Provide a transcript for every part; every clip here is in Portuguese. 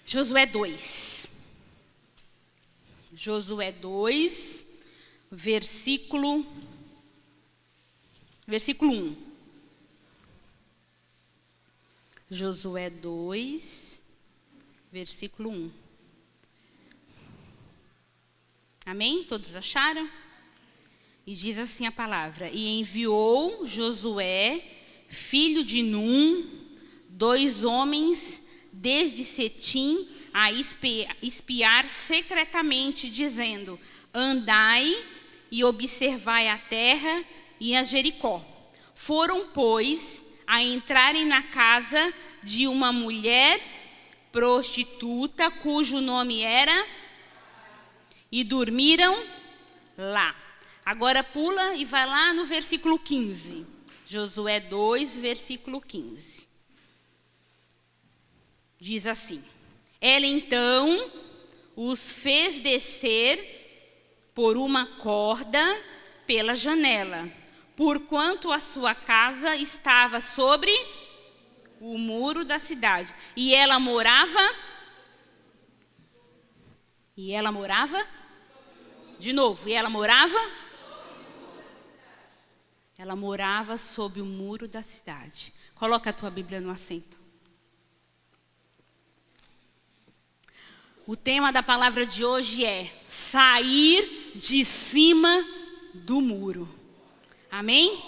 Josué 2. Josué 2, versículo 1. Josué 2, versículo 1. Amém? Todos acharam? E diz assim a palavra: E enviou Josué, filho de Num, 2 homens desde Setim a espiar secretamente, dizendo: Andai e observai a terra e a Jericó. Foram, pois, a entrarem na casa de uma mulher prostituta, cujo nome era, e dormiram lá. Agora pula e vai lá no versículo 15. Josué 2, versículo 15. Diz assim: Ela então os fez descer por uma corda pela janela, porquanto a sua casa estava sobre o muro da cidade. E ela morava? De novo, e ela morava? Ela morava sob o muro da cidade. Coloca a tua Bíblia no assento. O tema da palavra de hoje é sair de cima do muro. Amém?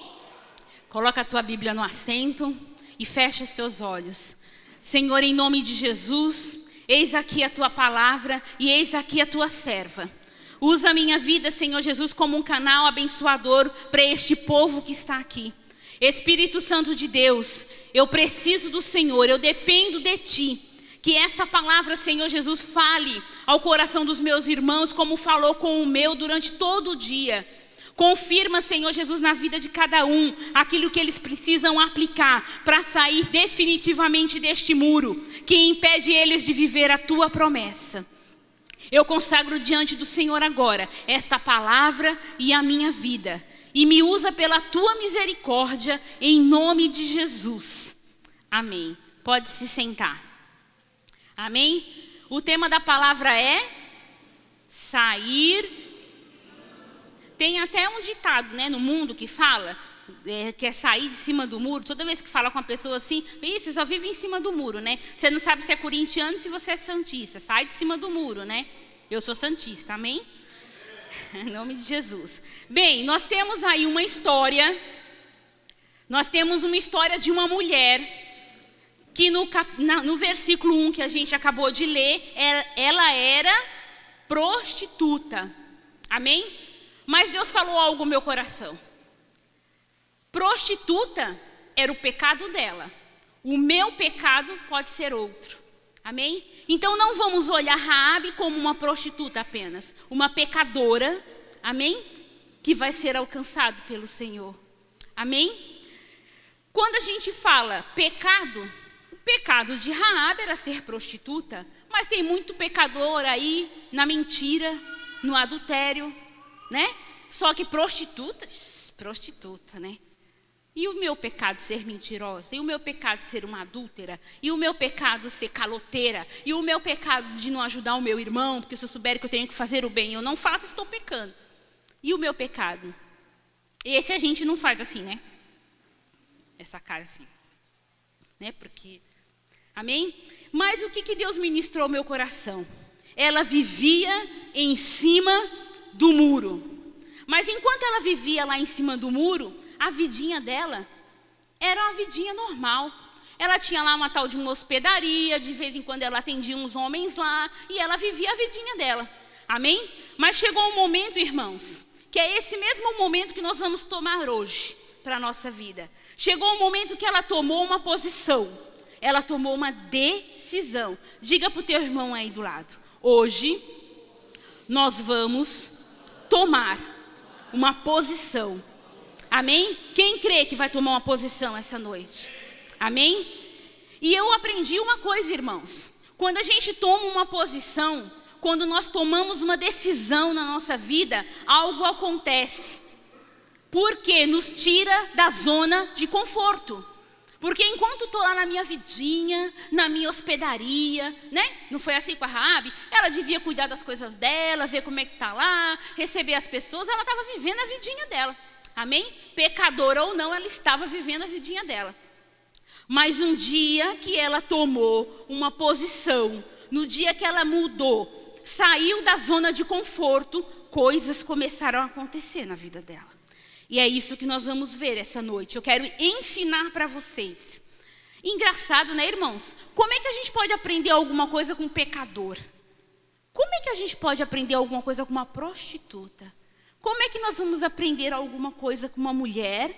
Coloca a tua Bíblia no assento e fecha os teus olhos. Senhor, em nome de Jesus, eis aqui a tua palavra e eis aqui a tua serva. Usa a minha vida, Senhor Jesus, como um canal abençoador para este povo que está aqui. Espírito Santo de Deus, eu preciso do Senhor, eu dependo de Ti. Que essa palavra, Senhor Jesus, fale ao coração dos meus irmãos, como falou com o meu durante todo o dia. Confirma, Senhor Jesus, na vida de cada um, aquilo que eles precisam aplicar para sair definitivamente deste muro, que impede eles de viver a Tua promessa. Eu consagro diante do Senhor agora esta palavra e a minha vida. E me usa pela Tua misericórdia, em nome de Jesus. Amém. Pode se sentar. Amém? O tema da palavra é sair. Tem até um ditado, né, no mundo que fala, que é sair de cima do muro. Toda vez que fala com uma pessoa assim, você só vive em cima do muro, né? Você não sabe se é corintiano ou se você é santista. Sai de cima do muro, né? Eu sou santista, amém? Em nome de Jesus. Bem, nós temos aí uma história. Nós temos uma história de uma mulher que no versículo 1 que a gente acabou de ler, ela era prostituta. Amém? Mas Deus falou algo no meu coração. Prostituta era o pecado dela. O meu pecado pode ser outro. Amém? Então não vamos olhar Raabe como uma prostituta apenas. Uma pecadora. Amém? Que vai ser alcançado pelo Senhor. Amém? Quando a gente fala pecado, o pecado de Raabe era ser prostituta. Mas tem muito pecador aí na mentira, no adultério, né? Só que prostituta, né? E o meu pecado ser mentirosa? E o meu pecado ser uma adúltera? E o meu pecado ser caloteira? E o meu pecado de não ajudar o meu irmão? Porque se eu souber que eu tenho que fazer o bem e eu não faço, estou pecando. E o meu pecado? Esse a gente não faz assim, né? Essa cara assim. Né? Porque... Amém? Mas o que Deus ministrou ao meu coração? Ela vivia em cima do muro. Mas enquanto ela vivia lá em cima do muro, a vidinha dela era uma vidinha normal. Ela tinha lá uma tal de uma hospedaria, de vez em quando ela atendia uns homens lá, e ela vivia a vidinha dela. Amém? Mas chegou um momento, irmãos, que é esse mesmo momento que nós vamos tomar hoje para a nossa vida. Chegou um momento que ela tomou uma posição. Ela tomou uma decisão. Diga para o teu irmão aí do lado. Hoje, nós vamos tomar uma posição. Amém? Quem crê que vai tomar uma posição essa noite? Amém? E eu aprendi uma coisa, irmãos. Quando a gente toma uma posição, quando nós tomamos uma decisão na nossa vida, algo acontece. Porque nos tira da zona de conforto. Porque enquanto estou lá na minha vidinha, na minha hospedaria, né? Não foi assim com a Raabe? Ela devia cuidar das coisas dela, ver como é que está lá, receber as pessoas. Ela estava vivendo a vidinha dela. Amém? Pecadora ou não, ela estava vivendo a vidinha dela. Mas um dia que ela tomou uma posição, no dia que ela mudou, saiu da zona de conforto, coisas começaram a acontecer na vida dela. E é isso que nós vamos ver essa noite. Eu quero ensinar para vocês. Engraçado, né, irmãos? Como é que a gente pode aprender alguma coisa com um pecador? Como é que a gente pode aprender alguma coisa com uma prostituta? Como é que nós vamos aprender alguma coisa com uma mulher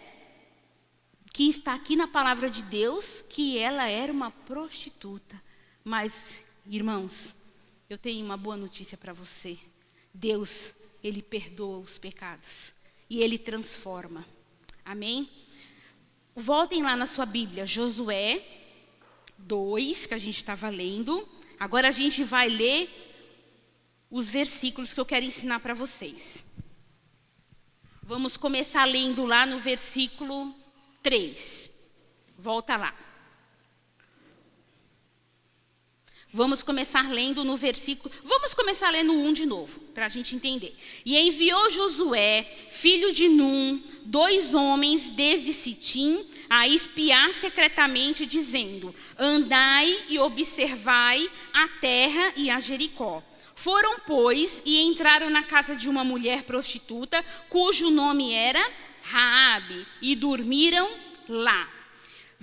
que está aqui na palavra de Deus, que ela era uma prostituta? Mas, irmãos, eu tenho uma boa notícia para você. Deus, Ele perdoa os pecados. E Ele transforma. Amém? Voltem lá na sua Bíblia, Josué 2, que a gente estava lendo. Agora a gente vai ler os versículos que eu quero ensinar para vocês. Vamos começar lendo lá no versículo 3. Volta lá. Vamos começar lendo no versículo... Vamos começar lendo o 1 de novo, para a gente entender. E enviou Josué, filho de Num, 2 homens desde Sitim, a espiar secretamente, dizendo: andai e observai a terra e a Jericó. Foram, pois, e entraram na casa de uma mulher prostituta, cujo nome era Raabe, e dormiram lá.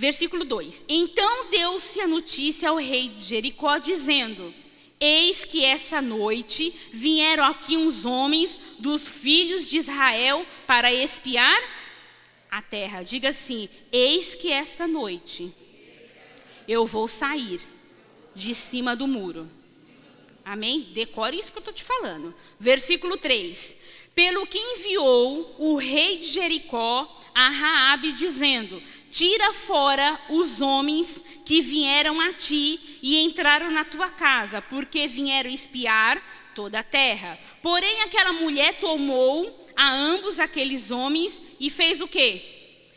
Versículo 2. Então deu-se a notícia ao rei de Jericó, dizendo: eis que essa noite vieram aqui uns homens dos filhos de Israel para espiar a terra. Diga assim: eis que esta noite eu vou sair de cima do muro. Amém? Decore isso que eu estou te falando. Versículo 3. Pelo que enviou o rei de Jericó a Raabe, dizendo: tira fora os homens que vieram a ti e entraram na tua casa, porque vieram espiar toda a terra. Porém, aquela mulher tomou a ambos aqueles homens e fez o quê?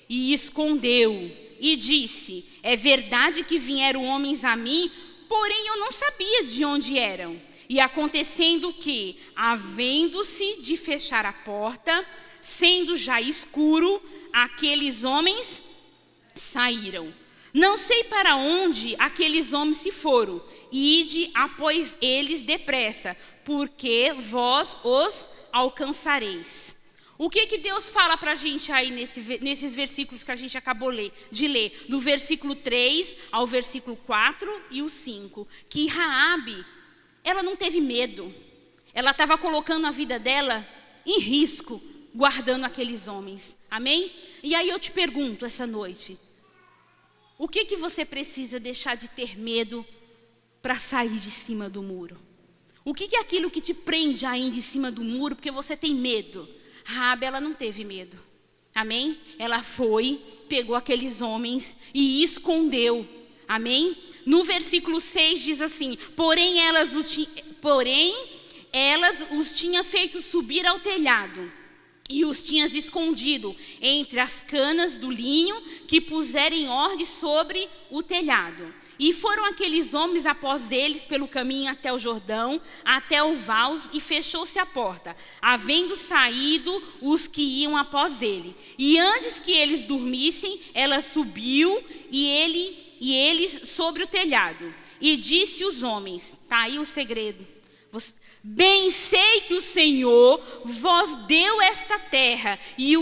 E escondeu. E disse: é verdade que vieram homens a mim, porém eu não sabia de onde eram. E acontecendo que, havendo-se de fechar a porta, sendo já escuro, aqueles homens saíram. Não sei para onde aqueles homens se foram. Ide após eles depressa, porque vós os alcançareis. O que Deus fala para a gente aí nesses versículos que a gente acabou de ler? Do versículo 3 ao versículo 4 e o 5. Que Raabe, ela não teve medo. Ela estava colocando a vida dela em risco, guardando aqueles homens. Amém? E aí eu te pergunto essa noite: o que você precisa deixar de ter medo para sair de cima do muro? O que é aquilo que te prende ainda em cima do muro porque você tem medo? Raabe, ela não teve medo. Amém? Ela foi, pegou aqueles homens e escondeu. Amém? No versículo 6 diz assim: porém elas os tinham feito subir ao telhado e os tinhas escondido entre as canas do linho que puseram em ordem sobre o telhado. E foram aqueles homens após eles pelo caminho até o Jordão, até o Vaus, e fechou-se a porta, havendo saído os que iam após ele. E antes que eles dormissem, ela subiu e eles sobre o telhado. E disse os homens: está aí o segredo. Bem sei que o Senhor vos deu esta terra e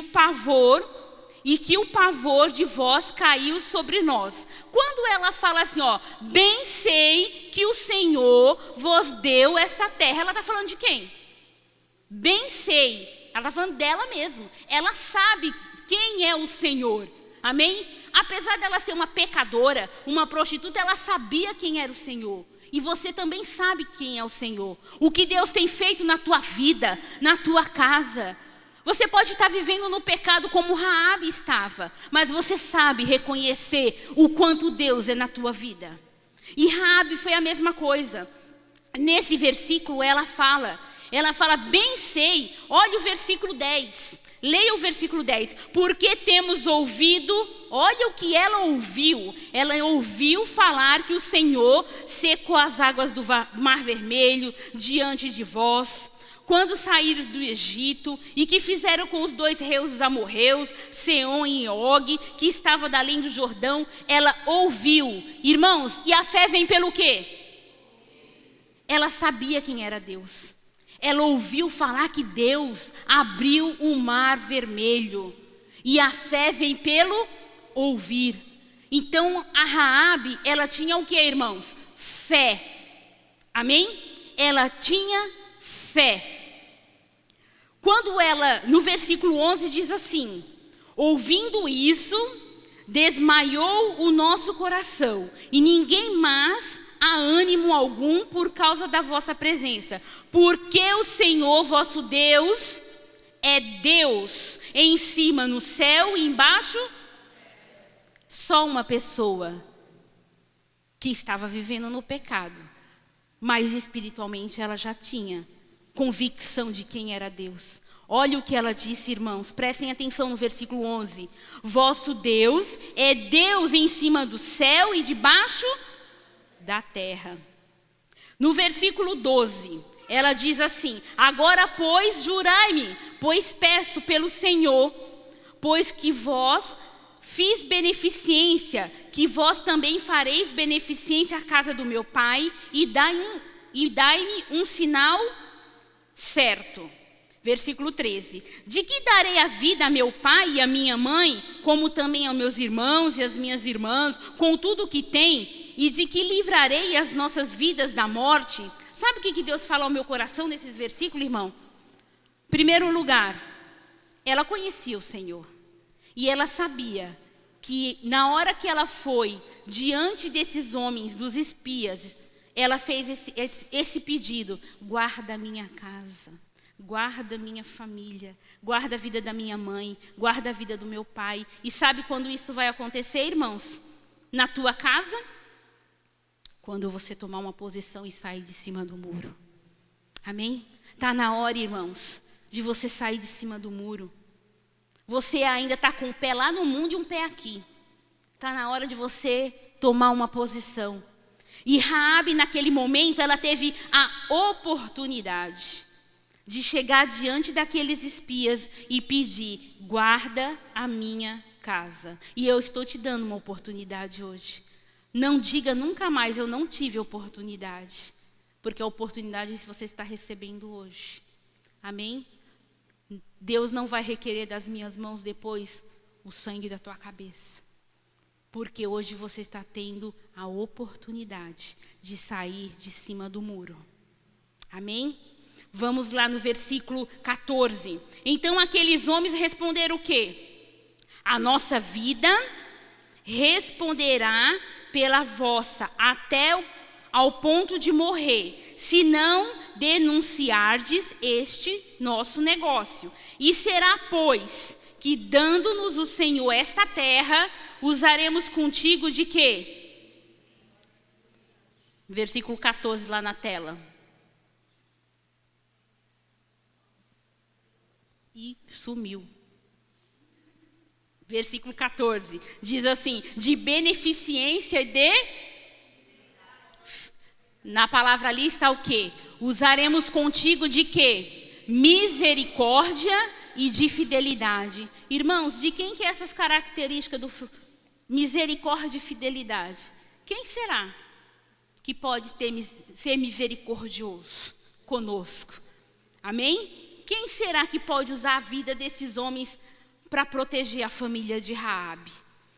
que o pavor de vós caiu sobre nós. Quando ela fala assim, bem sei que o Senhor vos deu esta terra, ela está falando de quem? Bem sei. Ela está falando dela mesma. Ela sabe quem é o Senhor. Amém? Apesar dela ser uma pecadora, uma prostituta, ela sabia quem era o Senhor. E você também sabe quem é o Senhor. O que Deus tem feito na tua vida, na tua casa. Você pode estar vivendo no pecado como Raabe estava, mas você sabe reconhecer o quanto Deus é na tua vida. E Raabe foi a mesma coisa. Nesse versículo ela fala, bem sei, olha o versículo 10. Leia o versículo 10. Porque temos ouvido, olha o que ela ouviu. Ela ouviu falar que o Senhor secou as águas do Mar Vermelho diante de vós, quando saíram do Egito, e que fizeram com os 2 reis dos amorreus, Seom e Og, que estavam da além do Jordão. Ela ouviu. Irmãos, e a fé vem pelo quê? Ela sabia quem era Deus. Ela ouviu falar que Deus abriu o Mar Vermelho. E a fé vem pelo ouvir. Então, a Raabe, ela tinha o que, irmãos? Fé. Amém? Ela tinha fé. Quando ela, no versículo 11, diz assim: ouvindo isso, desmaiou o nosso coração, e ninguém mais há ânimo algum por causa da vossa presença, porque o Senhor vosso Deus é Deus, em cima no céu e embaixo. Só uma pessoa que estava vivendo no pecado, mas espiritualmente ela já tinha convicção de quem era Deus. Olha o que ela disse, irmãos, prestem atenção no versículo 11: vosso Deus é Deus em cima do céu e debaixo da terra. No versículo 12, ela diz assim: agora, pois, jurai-me, pois peço pelo Senhor, pois que vós fiz beneficência, que vós também fareis beneficência à casa do meu pai, e dai-me um sinal certo. Versículo 13: de que darei a vida a meu pai e a minha mãe, como também aos meus irmãos e às minhas irmãs, com tudo o que tem, e de que livrarei as nossas vidas da morte? Sabe o que Deus fala ao meu coração nesses versículos, irmão? Primeiro lugar, ela conhecia o Senhor. E ela sabia que na hora que ela foi diante desses homens, dos espias, ela fez esse pedido: guarda a minha casa, guarda a minha família, guarda a vida da minha mãe, guarda a vida do meu pai. E sabe quando isso vai acontecer, irmãos? Na tua casa? Quando você tomar uma posição e sair de cima do muro. Amém? Está na hora, irmãos, de você sair de cima do muro. Você ainda está com um pé lá no mundo e um pé aqui. Está na hora de você tomar uma posição. E Raabe, naquele momento, ela teve a oportunidade de chegar diante daqueles espias e pedir: guarda a minha casa. E eu estou te dando uma oportunidade hoje. Não diga nunca mais: eu não tive oportunidade. Porque a oportunidade você está recebendo hoje. Amém? Deus não vai requerer das minhas mãos depois o sangue da tua cabeça. Porque hoje você está tendo a oportunidade de sair de cima do muro. Amém? Vamos lá no versículo 14. Então aqueles homens responderam o quê? A nossa vida responderá pela vossa até ao ponto de morrer, se não denunciardes este nosso negócio. E será, pois, que dando-nos o Senhor esta terra, usaremos contigo de quê? Versículo 14 lá na tela. E sumiu. Versículo 14, diz assim: de beneficência de... Na palavra ali está o quê? Usaremos contigo de quê? Misericórdia e de fidelidade. Irmãos, de quem que é essas características do misericórdia e fidelidade? Quem será que pode ser misericordioso conosco? Amém? Quem será que pode usar a vida desses homens para proteger a família de Raabe?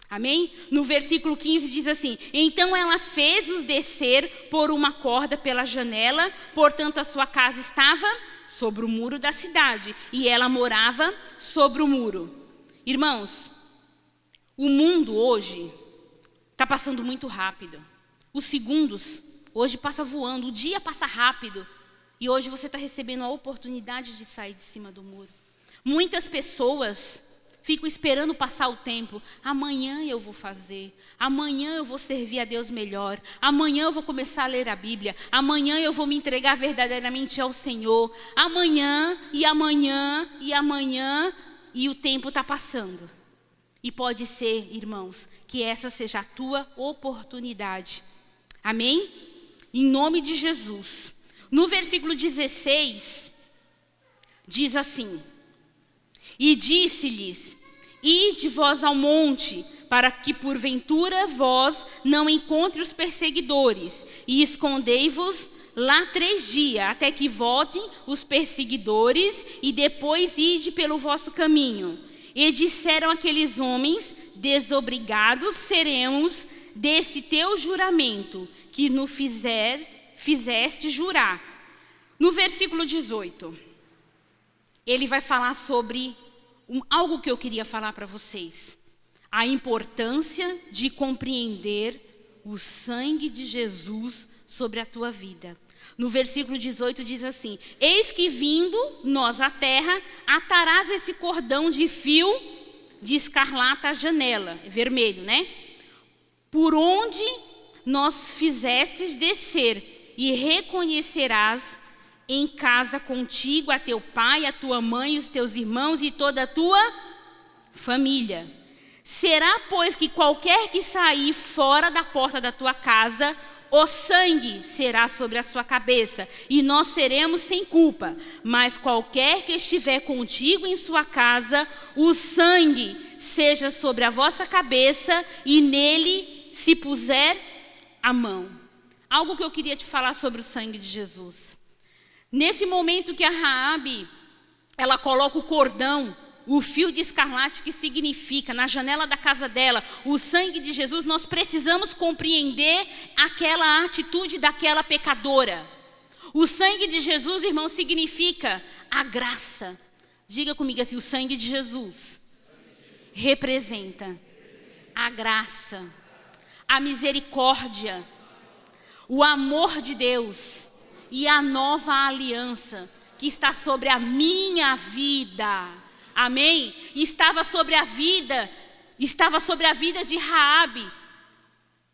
Amém? No versículo 15 diz assim: então ela fez-os descer por uma corda pela janela, portanto a sua casa estava sobre o muro da cidade, e ela morava sobre o muro. Irmãos, o mundo hoje está passando muito rápido. Os segundos hoje passam voando, o dia passa rápido. E hoje você está recebendo a oportunidade de sair de cima do muro. Muitas pessoas ficam esperando passar o tempo. Amanhã eu vou fazer. Amanhã eu vou servir a Deus melhor. Amanhã eu vou começar a ler a Bíblia. Amanhã eu vou me entregar verdadeiramente ao Senhor. Amanhã e amanhã e amanhã. e o tempo está passando. E pode ser, irmãos, que essa seja a tua oportunidade. Amém? Em nome de Jesus. No versículo 16, diz assim: e disse-lhes: ide vós ao monte, para que porventura vós não encontre os perseguidores, e escondei-vos lá 3 dias, até que voltem os perseguidores, e depois ide pelo vosso caminho. E disseram aqueles homens: desobrigados seremos desse teu juramento, que nos fizeste jurar. No versículo 18, ele vai falar sobre algo que eu queria falar para vocês. A importância de compreender o sangue de Jesus sobre a tua vida. No versículo 18 diz assim: eis que vindo nós à terra, atarás esse cordão de fio de escarlata à janela, vermelho, né? Por onde nós fizestes descer, e reconhecerás em casa contigo a teu pai, a tua mãe, os teus irmãos e toda a tua família. Será, pois, que qualquer que sair fora da porta da tua casa, o sangue será sobre a sua cabeça, e nós seremos sem culpa. Mas qualquer que estiver contigo em sua casa, o sangue seja sobre a vossa cabeça, e nele se puser a mão. Algo que eu queria te falar sobre o sangue de Jesus. Nesse momento que a Raabe, ela coloca o cordão, o fio de escarlate, que significa, na janela da casa dela, o sangue de Jesus, nós precisamos compreender aquela atitude daquela pecadora. O sangue de Jesus, irmão, significa a graça. Diga comigo assim: o sangue de Jesus representa a graça, a misericórdia, o amor de Deus e a nova aliança que está sobre a minha vida. Amém? Estava sobre a vida de Raabe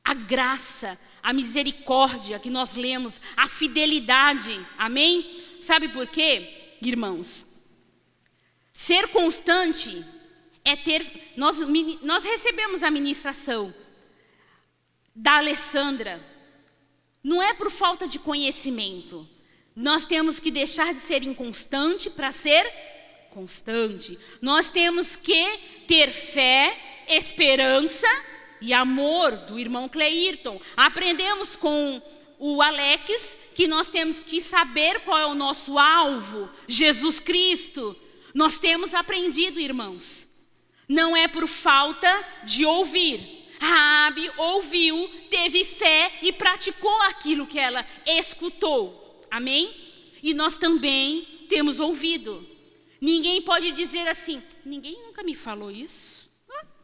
a graça, a misericórdia que nós lemos, a fidelidade. Amém? Sabe por quê, irmãos? Ser constante é ter... Nós recebemos a ministração da Alessandra. Não é por falta de conhecimento. Nós temos que deixar de ser inconstante para ser constante. Nós temos que ter fé, esperança e amor, do irmão Cleirton. Aprendemos com o Alex que nós temos que saber qual é o nosso alvo, Jesus Cristo. Nós temos aprendido, irmãos. Não é por falta de ouvir. Raabe ouviu, teve fé e praticou aquilo que ela escutou. Amém? E nós também temos ouvido. Ninguém pode dizer assim: ninguém nunca me falou isso.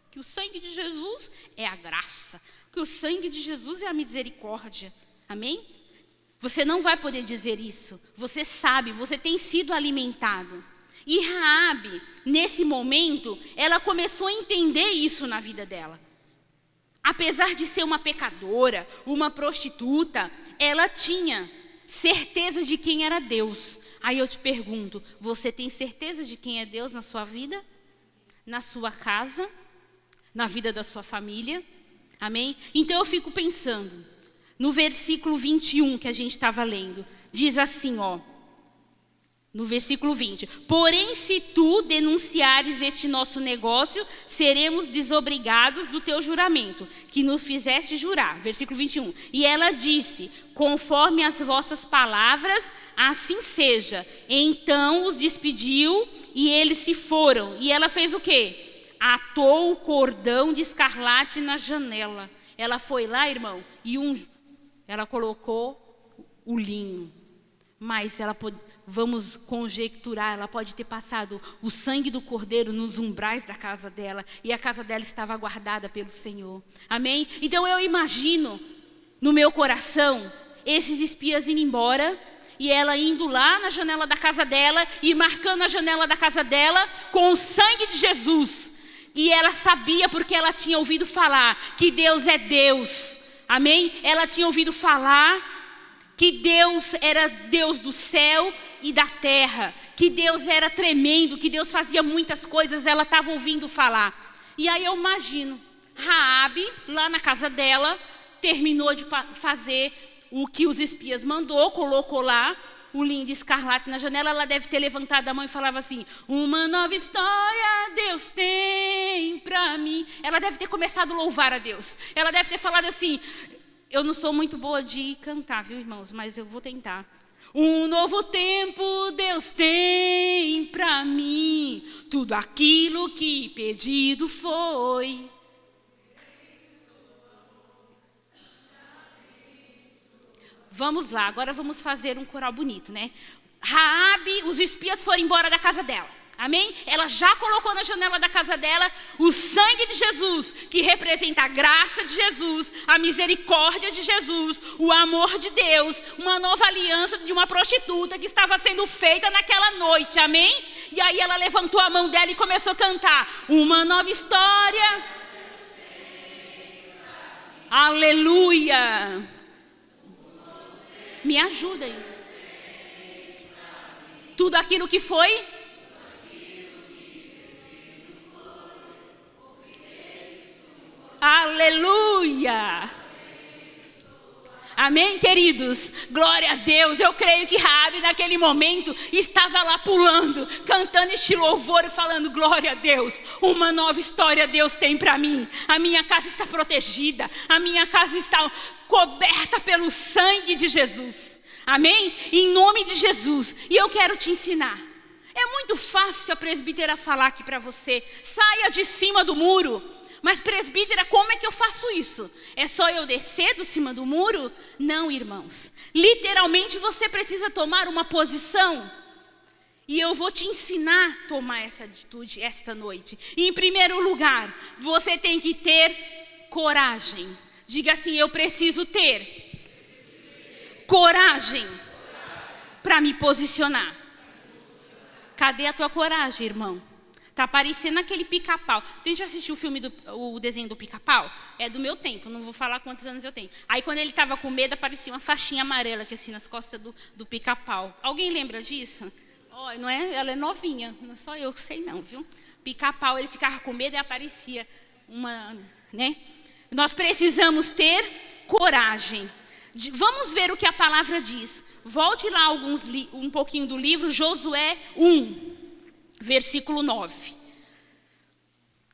Que o sangue de Jesus é a graça, que o sangue de Jesus é a misericórdia. Amém? Você não vai poder dizer isso. Você sabe, você tem sido alimentado. E Raabe, nesse momento, ela começou a entender isso na vida dela. Apesar de ser uma pecadora, uma prostituta, ela tinha certeza de quem era Deus. Aí eu te pergunto, você tem certeza de quem é Deus na sua vida? Na sua casa? Na vida da sua família? Amém? Então eu fico pensando, no versículo 21 que a gente estava lendo, diz assim, ó. No versículo 20, porém se tu denunciares este nosso negócio, seremos desobrigados do teu juramento, que nos fizeste jurar. Versículo 21, e ela disse, conforme as vossas palavras, assim seja. Então os despediu e eles se foram. E ela fez o quê? Atou o cordão de escarlate na janela. Ela foi lá, irmão, e ela colocou o linho. Mas vamos conjecturar, ela pode ter passado o sangue do cordeiro nos umbrais da casa dela, e a casa dela estava guardada pelo Senhor. Amém? Então eu imagino, no meu coração, esses espias indo embora, e ela indo lá na janela da casa dela, e marcando a janela da casa dela com o sangue de Jesus. E ela sabia, porque ela tinha ouvido falar que Deus é Deus. Amém? Ela tinha ouvido falar que Deus era Deus do céu e da terra, que Deus era tremendo, que Deus fazia muitas coisas, ela estava ouvindo falar. E aí eu imagino, Raabe, lá na casa dela, terminou de fazer o que os espias mandou, colocou lá o linho de escarlate na janela. Ela deve ter levantado a mão e falava assim: uma nova história Deus tem pra mim. Ela deve ter começado a louvar a Deus. Ela deve ter falado assim, eu não sou muito boa de cantar, viu, irmãos, mas eu vou tentar. Um novo tempo Deus tem pra mim, tudo aquilo que pedido foi. Vamos lá, agora vamos fazer um coral bonito, né? Raabe, os espias foram embora da casa dela, amém? Ela já colocou na janela da casa dela o sangue de Jesus, que representa a graça de Jesus, a misericórdia de Jesus, o amor de Deus, uma nova aliança de uma prostituta que estava sendo feita naquela noite, amém? E aí ela levantou a mão dela e começou a cantar, uma nova história. Aleluia! Me ajuda aí. Tudo aquilo que foi? Aleluia! Amém, queridos? Glória a Deus. Eu creio que Raabe naquele momento estava lá pulando, cantando este louvor e falando: glória a Deus, uma nova história Deus tem para mim. A minha casa está protegida, a minha casa está coberta pelo sangue de Jesus. Amém? Em nome de Jesus. E eu quero te ensinar. É muito fácil a presbítera falar aqui para você: saia de cima do muro. Mas presbítera, como é que eu faço isso? É só eu descer do cima do muro? Não, irmãos. Literalmente você precisa tomar uma posição. E eu vou te ensinar a tomar essa atitude esta noite. E, em primeiro lugar, você tem que ter coragem. Diga assim: eu preciso ter coragem para me posicionar. Cadê a tua coragem, irmão? Tá parecendo aquele Pica-Pau. Tem já assistiu o desenho do Pica-Pau? É do meu tempo, não vou falar quantos anos eu tenho. Aí quando ele estava com medo, aparecia uma faixinha amarela aqui assim nas costas do Pica-Pau. Alguém lembra disso? Oh, não é? Ela é novinha, não é só eu que sei não, viu? Pica-Pau, ele ficava com medo e aparecia uma, né? Nós precisamos ter coragem. Vamos ver o que a palavra diz. Volte lá um pouquinho do livro, Josué 1. Versículo 9.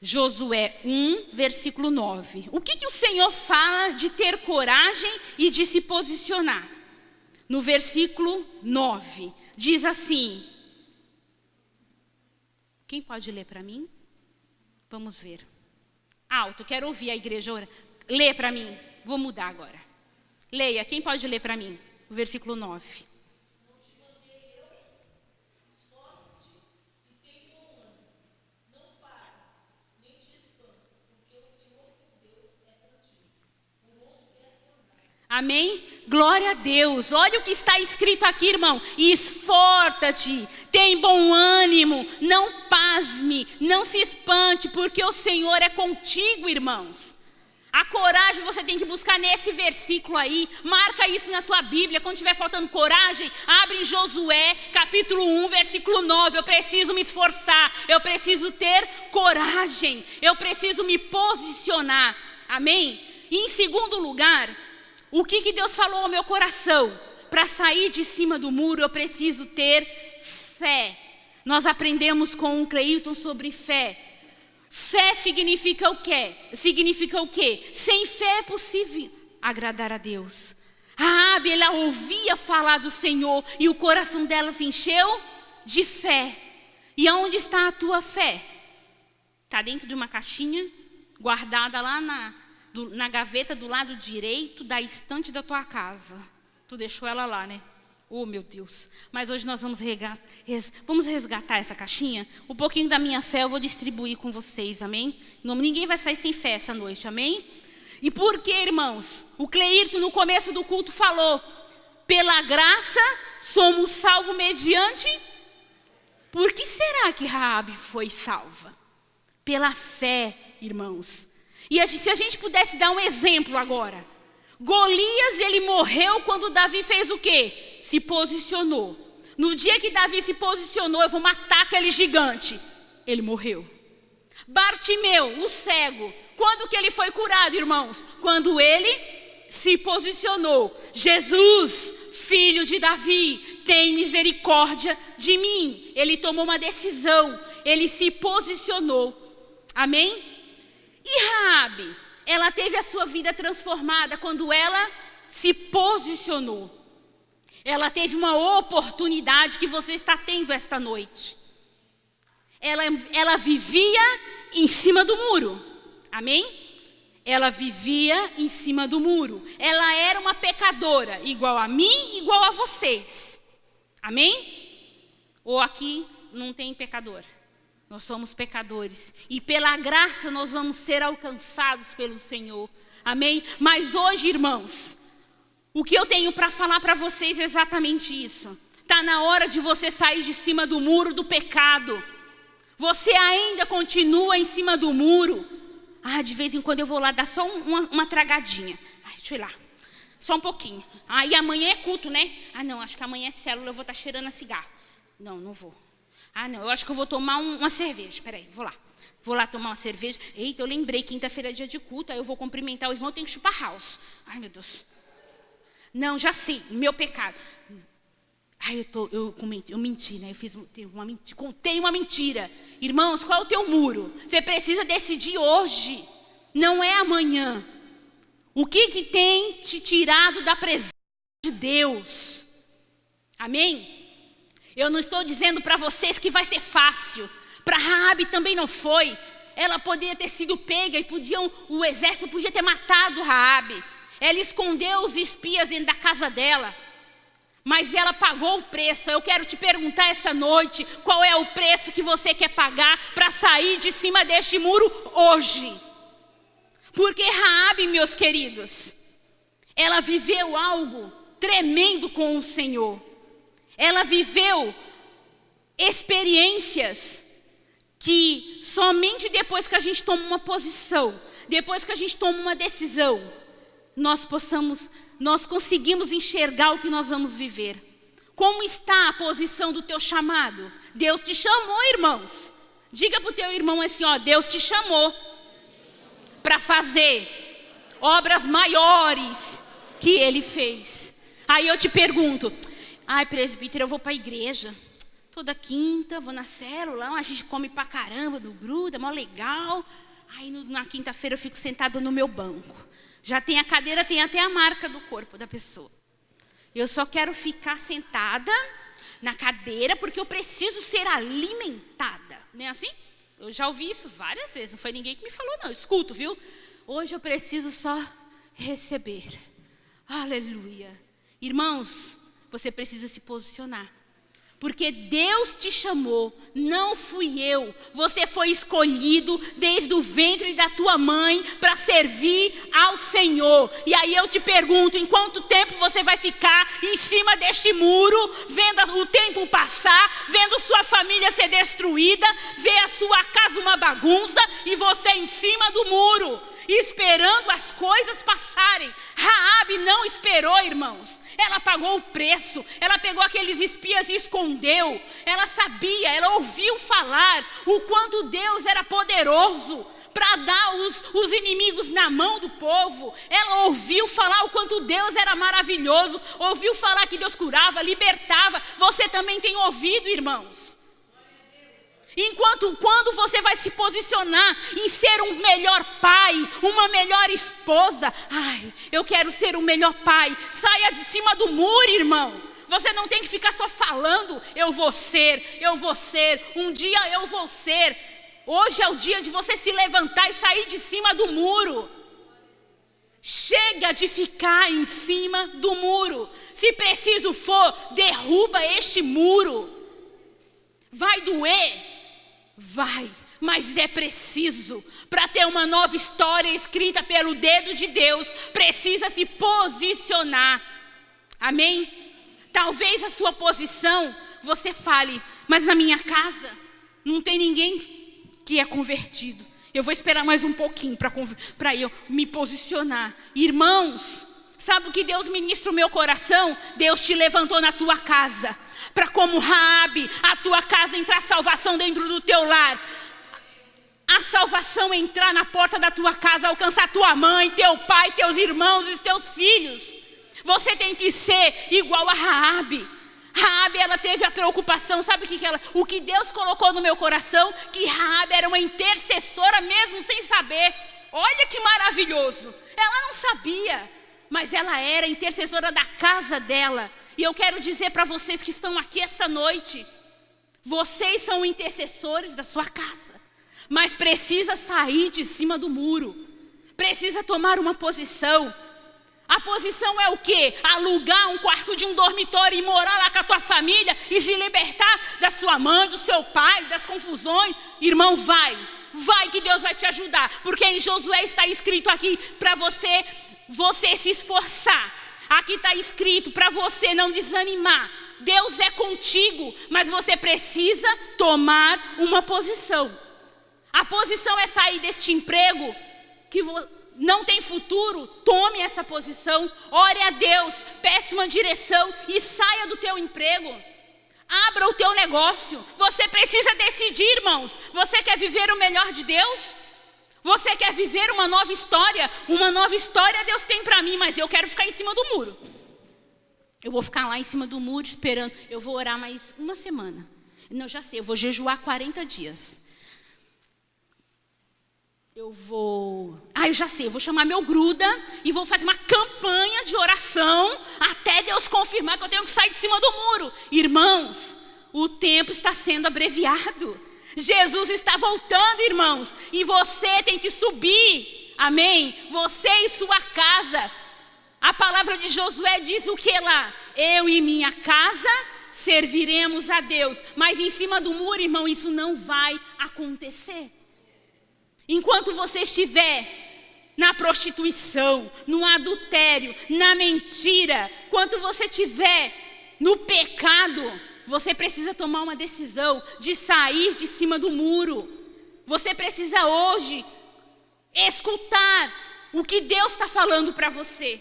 Josué 1, versículo 9. O que o Senhor fala de ter coragem e de se posicionar? No versículo 9, diz assim. Quem pode ler para mim? Vamos ver. Alto, quero ouvir a igreja. Lê para mim. Vou mudar agora. Leia, quem pode ler para mim? O versículo 9. Amém? Glória a Deus. Olha o que está escrito aqui, irmão. Esforça-te, tem bom ânimo, não pasme, não se espante, porque o Senhor é contigo, irmãos. A coragem você tem que buscar nesse versículo aí. Marca isso na tua Bíblia. Quando estiver faltando coragem, abre em Josué, capítulo 1, versículo 9. Eu preciso me esforçar, eu preciso ter coragem, eu preciso me posicionar. Amém? E em segundo lugar, o que Deus falou ao meu coração? Para sair de cima do muro, eu preciso ter fé. Nós aprendemos com o Cleiton sobre fé. Fé significa o quê? Significa o quê? Sem fé é possível agradar a Deus. Raabe, ela ouvia falar do Senhor e o coração dela se encheu de fé. E aonde está a tua fé? Está dentro de uma caixinha, guardada lá na gaveta do lado direito da estante da tua casa. Tu deixou ela lá, né? Oh, meu Deus. Mas hoje nós vamos resgatar essa caixinha. Um pouquinho da minha fé eu vou distribuir com vocês, amém? Ninguém vai sair sem fé essa noite, amém? E por que, irmãos? O Cleirton no começo do culto falou: pela graça somos salvos mediante... Por que será que Raabe foi salva? Pela fé, irmãos. E se a gente pudesse dar um exemplo agora. Golias, ele morreu quando Davi fez o quê? Se posicionou. No dia que Davi se posicionou, eu vou matar aquele gigante, ele morreu. Bartimeu, o cego, quando que ele foi curado, irmãos? Quando ele se posicionou. Jesus, filho de Davi, tem misericórdia de mim. Ele tomou uma decisão, ele se posicionou. Amém? E Raabe, ela teve a sua vida transformada quando ela se posicionou. Ela teve uma oportunidade que você está tendo esta noite. Ela vivia em cima do muro. Amém? Ela vivia em cima do muro. Ela era uma pecadora, igual a mim, igual a vocês. Amém? Ou aqui não tem pecador. Nós somos pecadores. E pela graça nós vamos ser alcançados pelo Senhor. Amém? Mas hoje, irmãos, o que eu tenho para falar para vocês é exatamente isso. Está na hora de você sair de cima do muro do pecado. Você ainda continua em cima do muro. De vez em quando eu vou lá dar só uma tragadinha. Deixa eu ir lá. Só um pouquinho. E amanhã é culto, né? Não, acho que amanhã é célula, eu vou estar cheirando a cigarro. Não vou. Não, eu acho que eu vou tomar uma cerveja. Peraí, vou lá. Vou lá tomar uma cerveja. Eita, eu lembrei, quinta-feira é dia de culto, aí eu vou cumprimentar o irmão, tenho que chupar house. Ai, meu Deus. Não, já sei, meu pecado. Eu menti, né? Contei uma mentira. Irmãos, qual é o teu muro? Você precisa decidir hoje, não é amanhã. O que tem te tirado da presença de Deus? Amém? Eu não estou dizendo para vocês que vai ser fácil. Para Raabe também não foi. Ela poderia ter sido pega e o exército podia ter matado Raabe. Ela escondeu os espias dentro da casa dela. Mas ela pagou o preço. Eu quero te perguntar essa noite, qual é o preço que você quer pagar para sair de cima deste muro hoje? Porque Raabe, meus queridos, ela viveu algo tremendo com o Senhor. Ela viveu experiências que somente depois que a gente toma uma posição, depois que a gente toma uma decisão, nós conseguimos enxergar o que nós vamos viver. Como está a posição do teu chamado? Deus te chamou, irmãos. Diga para o teu irmão assim, Deus te chamou para fazer obras maiores que Ele fez. Aí eu te pergunto, presbítero, eu vou para a igreja toda quinta, vou na célula, a gente come pra caramba, não gruda, mó legal. Aí na quinta-feira eu fico sentado no meu banco. Já tem a cadeira, tem até a marca do corpo da pessoa. Eu só quero ficar sentada na cadeira porque eu preciso ser alimentada. Não é assim? Eu já ouvi isso várias vezes, não foi ninguém que me falou não, eu escuto, viu? Hoje eu preciso só receber. Aleluia. Irmãos, você precisa se posicionar. Porque Deus te chamou, não fui eu. Você foi escolhido desde o ventre da tua mãe para servir ao Senhor. E aí eu te pergunto, em quanto tempo você vai ficar em cima deste muro, vendo o tempo passar, vendo sua família ser destruída, ver a sua casa uma bagunça e você em cima do muro, esperando as coisas passarem. Raabe não esperou, irmãos. Ela pagou o preço, ela pegou aqueles espias e escondeu. Ela sabia, ela ouviu falar o quanto Deus era poderoso para dar os inimigos na mão do povo. Ela ouviu falar o quanto Deus era maravilhoso, ouviu falar que Deus curava, libertava. Você também tem ouvido, irmãos? Quando você vai se posicionar em ser um melhor pai, uma melhor esposa, eu quero ser um melhor pai, saia de cima do muro, irmão. Você não tem que ficar só falando, eu vou ser, um dia eu vou ser. Hoje é o dia de você se levantar e sair de cima do muro. Chega de ficar em cima do muro. Se preciso for, derruba este muro. Vai doer? Vai, mas é preciso. Para ter uma nova história escrita pelo dedo de Deus, precisa se posicionar. Amém? Talvez a sua posição, você fale, mas na minha casa não tem ninguém que é convertido. Eu vou esperar mais um pouquinho para eu me posicionar. Irmãos, sabe o que Deus ministra o meu coração? Deus te levantou na tua casa para como Raabe, a tua casa entrar salvação dentro do teu lar. A salvação entrar na porta da tua casa, alcançar tua mãe, teu pai, teus irmãos e teus filhos. Você tem que ser igual a Raabe. Raabe, ela teve a preocupação, sabe o que Deus colocou no meu coração? Que Raabe era uma intercessora mesmo sem saber. Olha que maravilhoso. Ela não sabia, mas ela era intercessora da casa dela. E eu quero dizer para vocês que estão aqui esta noite, vocês são intercessores da sua casa. Mas precisa sair de cima do muro. Precisa tomar uma posição. A posição é o quê? Alugar um quarto de um dormitório e morar lá com a tua família e se libertar da sua mãe, do seu pai, das confusões. Irmão, vai que Deus vai te ajudar. Porque em Josué está escrito aqui para você se esforçar. Aqui está escrito para você não desanimar. Deus é contigo, mas você precisa tomar uma posição. A posição é sair deste emprego que não tem futuro. Tome essa posição, ore a Deus, peça uma direção e saia do teu emprego. Abra o teu negócio. Você precisa decidir, irmãos. Você quer viver o melhor de Deus? Você quer viver uma nova história? Uma nova história Deus tem para mim, mas eu quero ficar em cima do muro. Eu vou ficar lá em cima do muro esperando. Eu vou orar mais uma semana. Não, já sei, eu vou jejuar 40 dias. Eu já sei, eu vou chamar meu gruda e vou fazer uma campanha de oração até Deus confirmar que eu tenho que sair de cima do muro. Irmãos, o tempo está sendo abreviado. Jesus está voltando, irmãos, e você tem que subir, amém? Você e sua casa. A palavra de Josué diz o que lá? Eu e minha casa serviremos a Deus. Mas em cima do muro, irmão, isso não vai acontecer. Enquanto você estiver na prostituição, no adultério, na mentira, enquanto você estiver no pecado, você precisa tomar uma decisão de sair de cima do muro. Você precisa hoje escutar o que Deus está falando para você,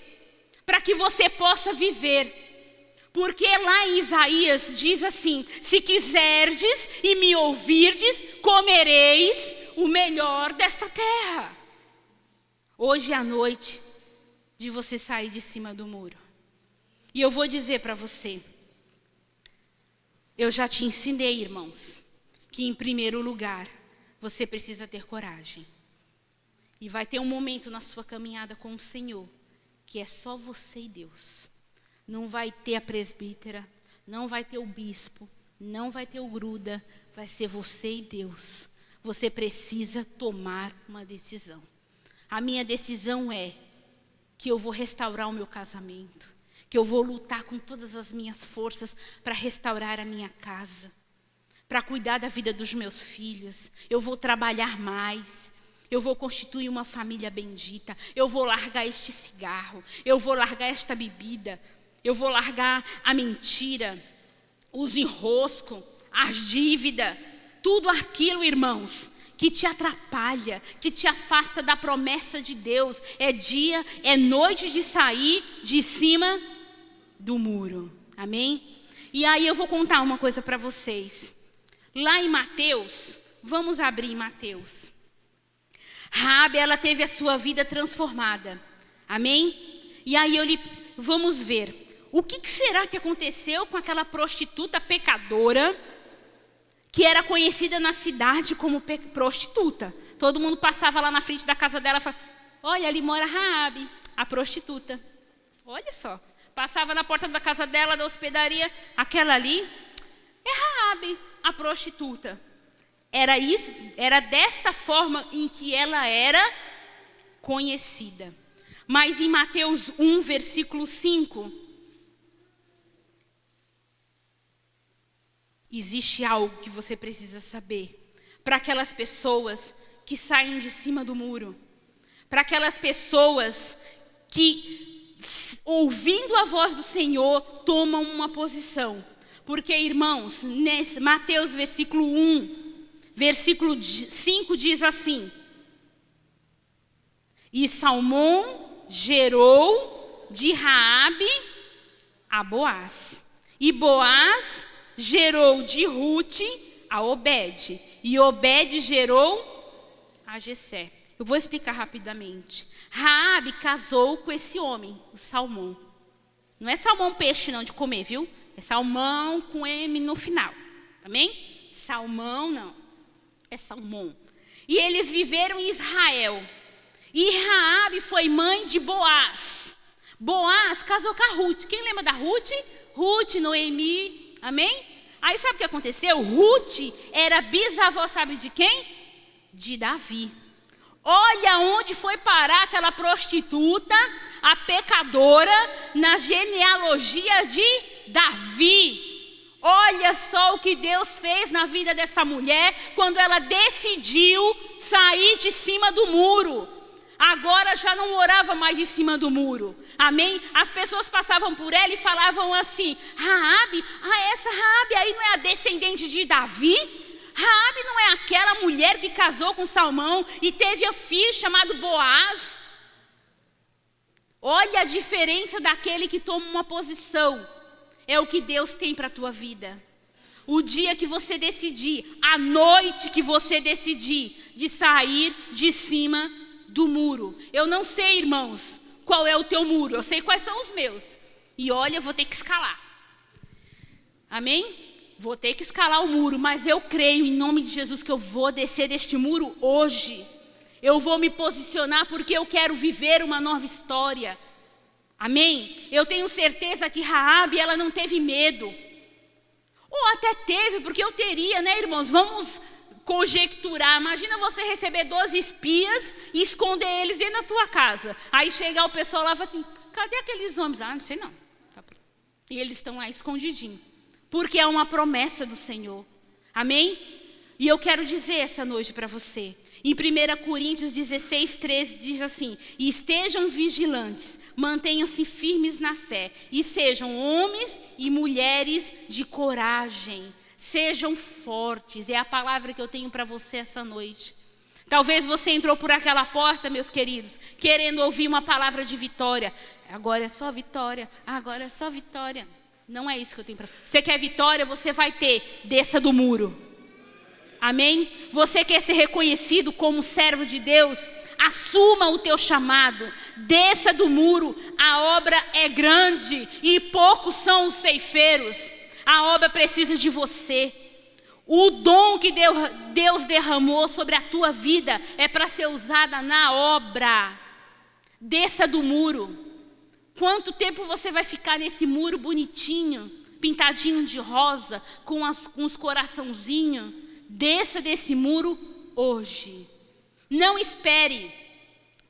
para que você possa viver. Porque lá em Isaías diz assim: se quiserdes e me ouvirdes, comereis o melhor desta terra. Hoje é a noite de você sair de cima do muro. E eu vou dizer para você, eu já te ensinei, irmãos, que em primeiro lugar, você precisa ter coragem. E vai ter um momento na sua caminhada com o Senhor, que é só você e Deus. Não vai ter a presbítera, não vai ter o bispo, não vai ter o gruda, vai ser você e Deus. Você precisa tomar uma decisão. A minha decisão é que eu vou restaurar o meu casamento, que eu vou lutar com todas as minhas forças para restaurar a minha casa, para cuidar da vida dos meus filhos. Eu vou trabalhar mais, eu vou constituir uma família bendita, eu vou largar este cigarro, eu vou largar esta bebida, eu vou largar a mentira, os enroscos, as dívidas, tudo aquilo, irmãos, que te atrapalha, que te afasta da promessa de Deus. É noite de sair de cima do muro. Amém? E aí eu vou contar uma coisa para vocês. Lá em Mateus, vamos abrir em Mateus. Raabe, ela teve a sua vida transformada. Amém? E aí vamos ver. O que será que aconteceu com aquela prostituta pecadora, que era conhecida na cidade como prostituta? Todo mundo passava lá na frente da casa dela e falava: olha, ali mora Raabe, a prostituta. Olha só. Passava na porta da casa dela, da hospedaria, aquela ali é Raabe, a prostituta. Era desta forma em que ela era conhecida. Mas em Mateus 1, versículo 5, existe algo que você precisa saber. Para aquelas pessoas que saem de cima do muro. Para aquelas pessoas que, ouvindo a voz do Senhor, tomam uma posição. Porque, irmãos, nesse Mateus versículo 1, versículo 5 diz assim: e Salmão gerou de Raabe a Boaz. E Boaz gerou de Rute a Obed. E Obed gerou a Jessé. Eu vou explicar rapidamente. Raabe casou com esse homem, o Salmão. Não é salmão peixe não de comer, viu? É salmão com M no final. Também? Salmão não. É salmão. E eles viveram em Israel. E Raabe foi mãe de Boaz. Boaz casou com a Ruth. Quem lembra da Ruth? Ruth, Noemi, amém? Aí sabe o que aconteceu? Ruth era bisavó, sabe de quem? De Davi. Olha onde foi parar aquela prostituta, a pecadora, na genealogia de Davi. Olha só o que Deus fez na vida dessa mulher quando ela decidiu sair de cima do muro. Agora já não morava mais em cima do muro. Amém? As pessoas passavam por ela e falavam assim: Raabe, essa Raabe aí não é a descendente de Davi? Raabe não é aquela mulher que casou com Salmão e teve um filho chamado Boaz? Olha a diferença daquele que toma uma posição. É o que Deus tem para a tua vida. O dia que você decidir, a noite que você decidir de sair de cima do muro. Eu não sei, irmãos, qual é o teu muro. Eu sei quais são os meus. E olha, eu vou ter que escalar. Amém? Vou ter que escalar o muro, mas eu creio em nome de Jesus que eu vou descer deste muro hoje. Eu vou me posicionar porque eu quero viver uma nova história. Amém? Eu tenho certeza que Raabe, ela não teve medo. Ou até teve, porque eu teria, né, irmãos? Vamos conjecturar. Imagina você receber 12 espias e esconder eles dentro da tua casa. Aí chegar o pessoal lá e falar assim: cadê aqueles homens? Não sei não. E eles estão lá escondidinhos. Porque é uma promessa do Senhor. Amém? E eu quero dizer essa noite para você. Em 1 Coríntios 16, 13 diz assim: e estejam vigilantes, mantenham-se firmes na fé, e sejam homens e mulheres de coragem. Sejam fortes, é a palavra que eu tenho para você essa noite. Talvez você entrou por aquela porta, meus queridos, querendo ouvir uma palavra de vitória. Agora é só vitória, agora é só vitória. Não é isso que eu tenho para você. Você quer vitória, você vai ter, desça do muro. Amém? Você quer ser reconhecido como servo de Deus? Assuma o teu chamado, desça do muro. A obra é grande e poucos são os ceifeiros. A obra precisa de você. O dom que Deus derramou sobre a tua vida é para ser usada na obra. Desça do muro. Quanto tempo você vai ficar nesse muro bonitinho, pintadinho de rosa, com os coraçãozinhos? Desça desse muro hoje. Não espere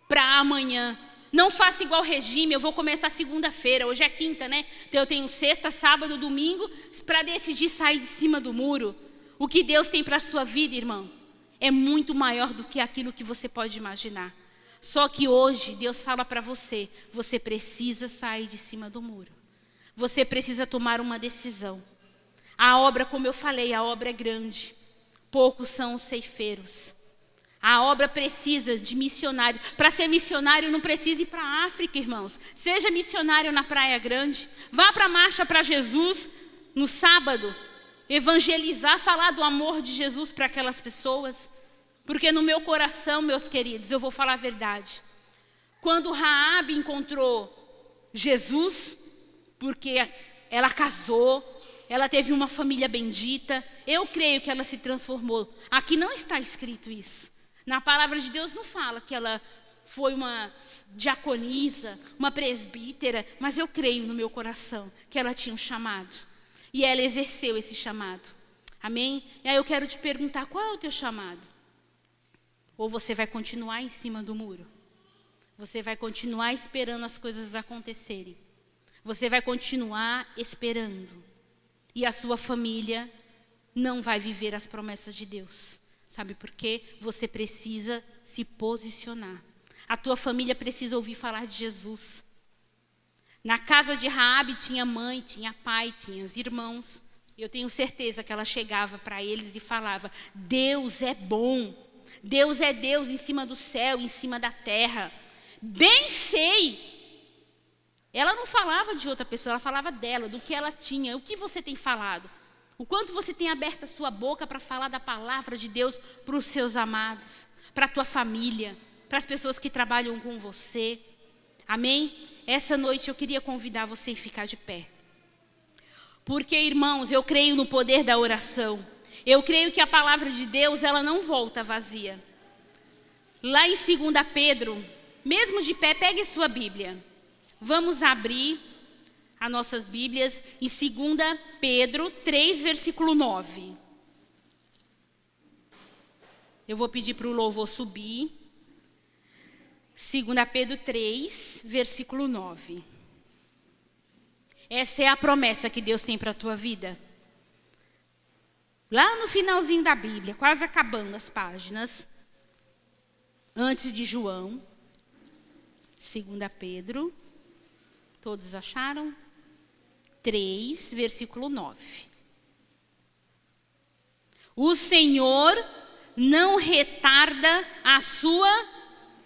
para amanhã. Não faça igual regime, eu vou começar segunda-feira, hoje é quinta, né? Então eu tenho sexta, sábado, domingo, para decidir sair de cima do muro. O que Deus tem para a sua vida, irmão, é muito maior do que aquilo que você pode imaginar. Só que hoje Deus fala para você, você precisa sair de cima do muro. Você precisa tomar uma decisão. A obra, como eu falei, a obra é grande. Poucos são os ceifeiros. A obra precisa de missionário. Para ser missionário não precisa ir para a África, irmãos. Seja missionário na Praia Grande. Vá para a Marcha para Jesus no sábado. Evangelizar, falar do amor de Jesus para aquelas pessoas. Porque no meu coração, meus queridos, eu vou falar a verdade. Quando Raabe encontrou Jesus, porque ela casou, ela teve uma família bendita, eu creio que ela se transformou. Aqui não está escrito isso. Na palavra de Deus não fala que ela foi uma diaconisa, uma presbítera, mas eu creio no meu coração que ela tinha um chamado. E ela exerceu esse chamado. Amém? E aí eu quero te perguntar, qual é o teu chamado? Ou você vai continuar em cima do muro? Você vai continuar esperando as coisas acontecerem? Você vai continuar esperando? E a sua família não vai viver as promessas de Deus. Sabe por quê? Você precisa se posicionar. A tua família precisa ouvir falar de Jesus. Na casa de Raabe tinha mãe, tinha pai, tinha os irmãos. Eu tenho certeza que ela chegava para eles e falava: Deus é bom. Deus é Deus em cima do céu, em cima da terra. Bem sei. Ela não falava de outra pessoa, ela falava dela, do que ela tinha. O que você tem falado? O quanto você tem aberto a sua boca para falar da palavra de Deus para os seus amados, para a tua família, para as pessoas que trabalham com você. Amém? Essa noite eu queria convidar você a ficar de pé. Porque, irmãos, eu creio no poder da oração. Eu creio que a palavra de Deus, ela não volta vazia. Lá em 2 Pedro, mesmo de pé, pegue sua Bíblia. Vamos abrir as nossas Bíblias em 2 Pedro 3, versículo 9. Eu vou pedir para o louvor subir. 2 Pedro 3, versículo 9. Essa é a promessa que Deus tem para a tua vida. Lá no finalzinho da Bíblia, quase acabando as páginas, antes de João, 2 Pedro, todos acharam? 3, versículo 9. O Senhor não retarda a sua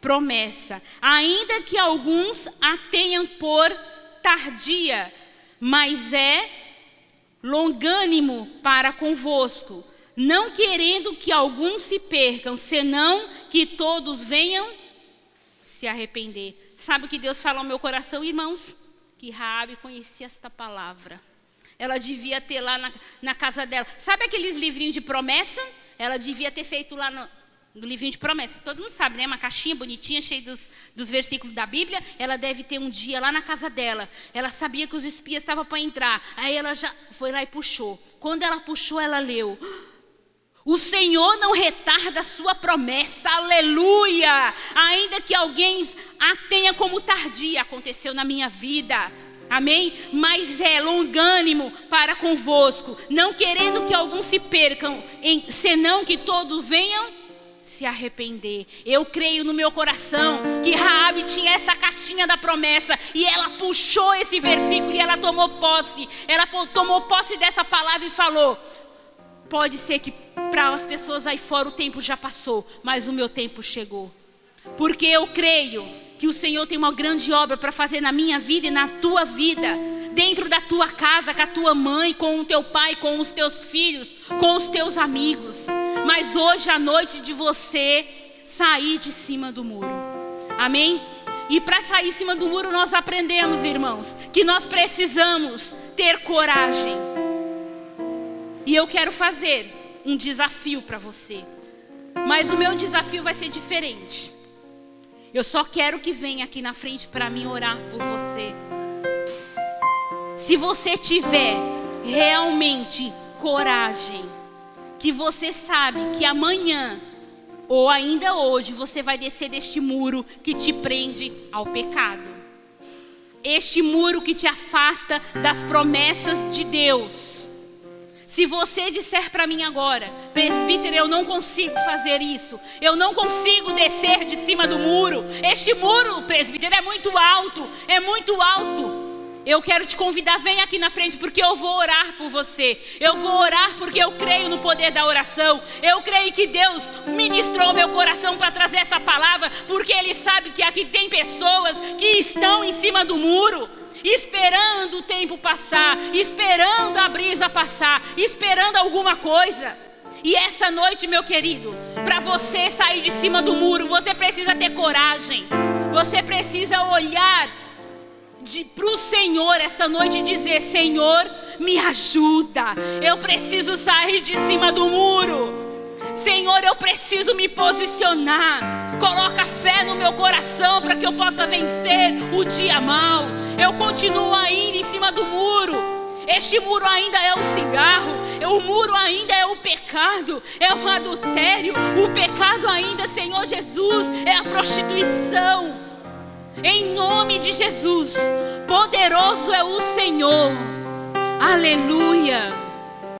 promessa, ainda que alguns a tenham por tardia, mas é longânimo para convosco, não querendo que alguns se percam, senão que todos venham se arrepender. Sabe o que Deus fala ao meu coração, irmãos? Que Raabe conhecia esta palavra. Ela devia ter lá na casa dela. Sabe aqueles livrinhos de promessa? Ela devia ter feito lá no livrinho de promessa. Todo mundo sabe, né? Uma caixinha bonitinha, cheia dos versículos da Bíblia. Ela deve ter um dia lá na casa dela. Ela sabia que os espias estavam para entrar. Aí ela já foi lá e puxou. Quando ela puxou, ela leu: o Senhor não retarda a sua promessa, aleluia! Ainda que alguém a tenha como tardia, aconteceu na minha vida, amém? Mas é longânimo para convosco, não querendo que alguns se percam, senão que todos venham se arrepender. Eu creio no meu coração que Raabe tinha essa caixinha da promessa, e ela puxou esse versículo e ela tomou posse. Ela tomou posse dessa palavra e falou: pode ser que para as pessoas aí fora o tempo já passou, mas o meu tempo chegou. Porque eu creio que o Senhor tem uma grande obra para fazer na minha vida e na tua vida. Dentro da tua casa, com a tua mãe, com o teu pai, com os teus filhos, com os teus amigos. Mas hoje é a noite de você sair de cima do muro. Amém? E para sair de cima do muro nós aprendemos, irmãos, que nós precisamos ter coragem. E eu quero fazer um desafio para você. Mas o meu desafio vai ser diferente. Eu só quero que venha aqui na frente para mim orar por você. Se você tiver realmente coragem, que você sabe que amanhã ou ainda hoje você vai descer deste muro que te prende ao pecado. Este muro que te afasta das promessas de Deus. Se você disser para mim agora: presbítero, eu não consigo fazer isso, eu não consigo descer de cima do muro, este muro, presbítero, é muito alto, é muito alto. Eu quero te convidar, vem aqui na frente, porque eu vou orar por você. Eu vou orar porque eu creio no poder da oração. Eu creio que Deus ministrou meu coração para trazer essa palavra, porque Ele sabe que aqui tem pessoas que estão em cima do muro, esperando o tempo passar, esperando a brisa passar, esperando alguma coisa. E essa noite, meu querido, para você sair de cima do muro, você precisa ter coragem. Você precisa olhar para o Senhor esta noite e dizer: Senhor, me ajuda. Eu preciso sair de cima do muro. Senhor, eu preciso me posicionar. Coloca fé no meu coração para que eu possa vencer o dia mau. Eu continuo ainda em cima do muro. Este muro ainda é o cigarro. O muro ainda é o pecado. É o adultério. O pecado ainda, Senhor Jesus, é a prostituição. Em nome de Jesus, poderoso é o Senhor. Aleluia.